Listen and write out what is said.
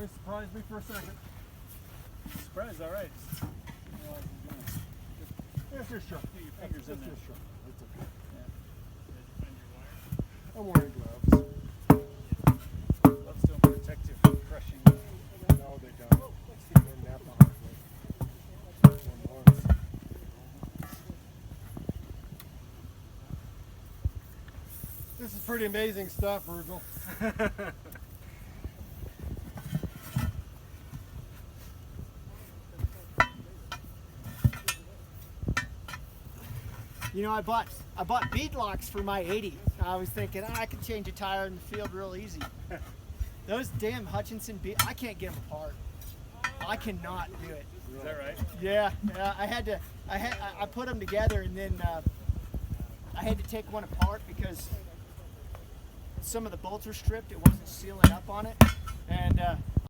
Always surprised me for a second. Surprise, all right. There's your shirt. Get your fingers in That's there. your shirt. That's okay. Yeah. I'm wearing gloves. Gloves don't protect you from crushing. No, they don't. They're Napa hardwood. One once. This is pretty amazing stuff, Virgil. You know, I bought bead locks for my 80. I was thinking, I could change a tire in the field real easy. Those damn Hutchinson bead, I can't get them apart. I cannot do it. Is that right? Yeah, I put them together and then I had to take one apart because some of the bolts were stripped. It wasn't sealing up on it.